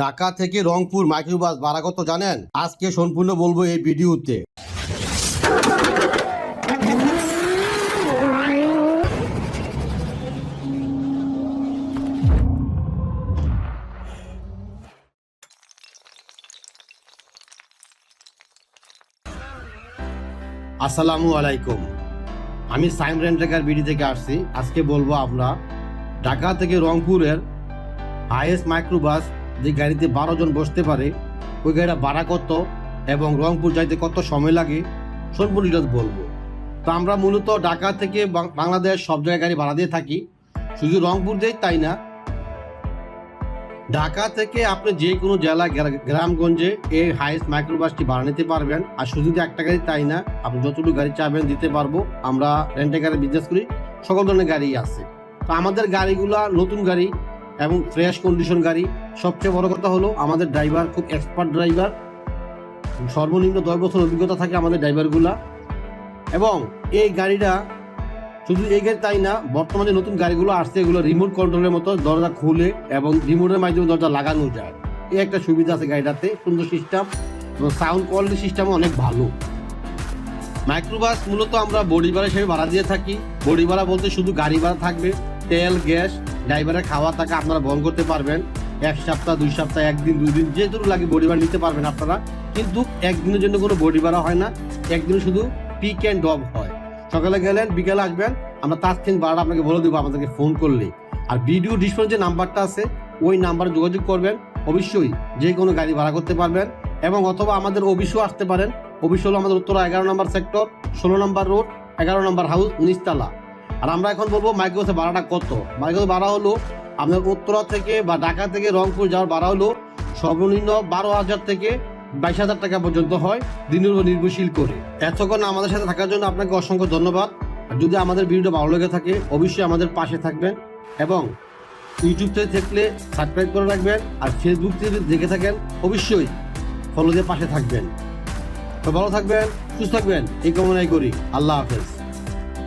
ঢাকা থেকে রংপুর মাইক্রোবাস ভাড়া কত জানেন? আজকে সম্পূর্ণ বলবো এই ভিডিওতে। আসসালামু আলাইকুম, আমি সাইম রেন্টাকার বিডি থেকে আসছি। আজকে বলবো আমরা ঢাকা থেকে রংপুরের হাইয়েস্ট মাইক্রোবাস যে গাড়িতে 12 জন বসতে পারে ওই গাড়িটা ভাড়া কত এবং রংপুর যাইতে কত সময় লাগে সম্পূর্ণ ডিটেইলস বলবো। তো আমরা মূলত ঢাকা থেকে বাংলাদেশ সব জায়গায় গাড়ি ভাড়া দিয়ে থাকি, শুধু রংপুর দেই তাই না, ঢাকা থেকে আপনি যে কোনো জেলা গ্রামগঞ্জে এই হাইয়েস্ট মাইক্রোবাসটি ভাড়া নিতে পারবেন। আর শুধু একটা গাড়ি তাই না, আপনি যতটুকু গাড়ি চাবেন দিতে পারবো। আমরা রেন্টাকারে বিজনেস করি, সকল ধরনের গাড়ি আছে। তো আমাদের গাড়িগুলা নতুন গাড়ি এবং ফ্রেশ কন্ডিশন গাড়ি। সবচেয়ে বড় কথা হলো আমাদের ড্রাইভার খুব এক্সপার্ট ড্রাইভার, সর্বনিম্ন 10 বছর অভিজ্ঞতা থাকে আমাদের ড্রাইভারগুলা। এবং এই গাড়িটা শুধু এই গাড়ি তাই না, বর্তমানে নতুন গাড়িগুলো আসছে, এগুলো রিমোট কন্ট্রোলের মতো দরজা খুলে এবং রিমোটের মাধ্যমে দরজা লাগানো যায়। এই একটা সুবিধা আছে গাড়িটাতে, সুন্দর সিস্টেম এবং সাউন্ড কোয়ালিটি সিস্টেমও অনেক ভালো। মাইক্রোবাস মূলত আমরা বডি ভাড়া হিসেবে ভাড়া দিয়ে থাকি। বডি ভাড়া বলতে শুধু গাড়ি ভাড়া থাকবে, তেল গ্যাস ড্রাইভারের খাওয়া টাকা আপনারা বহন করতে পারবেন। 1 সপ্তাহ 2 সপ্তাহ 1 দিন 2 দিন যেটুকু লাগে বডি ভাড়া নিতে পারবেন আপনারা। কিন্তু একদিনের জন্য কোনো বডি ভাড়া হয় না, একদিনে শুধু পিক অ্যান্ড ড্রপ হয়। সকালে গেলেন বিকেলে আসবেন, আমরা তাৎক্ষণিক ভাড়া আপনাকে বলে দেবো আমাদেরকে ফোন করলে। আর ভিডিও ডিসপ্লে যে নাম্বারটা আছে ওই নাম্বারে যোগাযোগ করবেন, অবশ্যই যে কোনো গাড়ি ভাড়া করতে পারবেন। এবং অথবা আমাদের অফিসও আসতে পারেন। অফিস হলো আমাদের উত্তরা 11 নম্বর সেক্টর, 16 নম্বর রোড, 11 নম্বর হাউস, 19 তলা। আর আমরা এখন বলবো মাইক্রোবাসের ভাড়াটা কত। মাইক্রোবাস ভাড়া হলো আপনার উত্তরা থেকে বা ঢাকা থেকে রংপুর যাওয়ার ভাড়া হলো সর্বনিম্ন 12,000 থেকে 22,000 টাকা পর্যন্ত হয়, দিনের উপর নির্ভরশীল করে। এতক্ষণ আমাদের সাথে থাকার জন্য আপনাকে অসংখ্য ধন্যবাদ। যদি আমাদের ভিডিওটা ভালো লেগে থাকে অবশ্যই আমাদের পাশে থাকবেন এবং ইউটিউব থেকে দেখলে সাবস্ক্রাইব করে রাখবেন। আর ফেসবুক থেকে যদি দেখে থাকেন অবশ্যই ফলো দিয়ে পাশে থাকবেন। তো ভালো থাকবেন, সুস্থ থাকবেন এই কামনাই করি। আল্লাহ হাফেজ।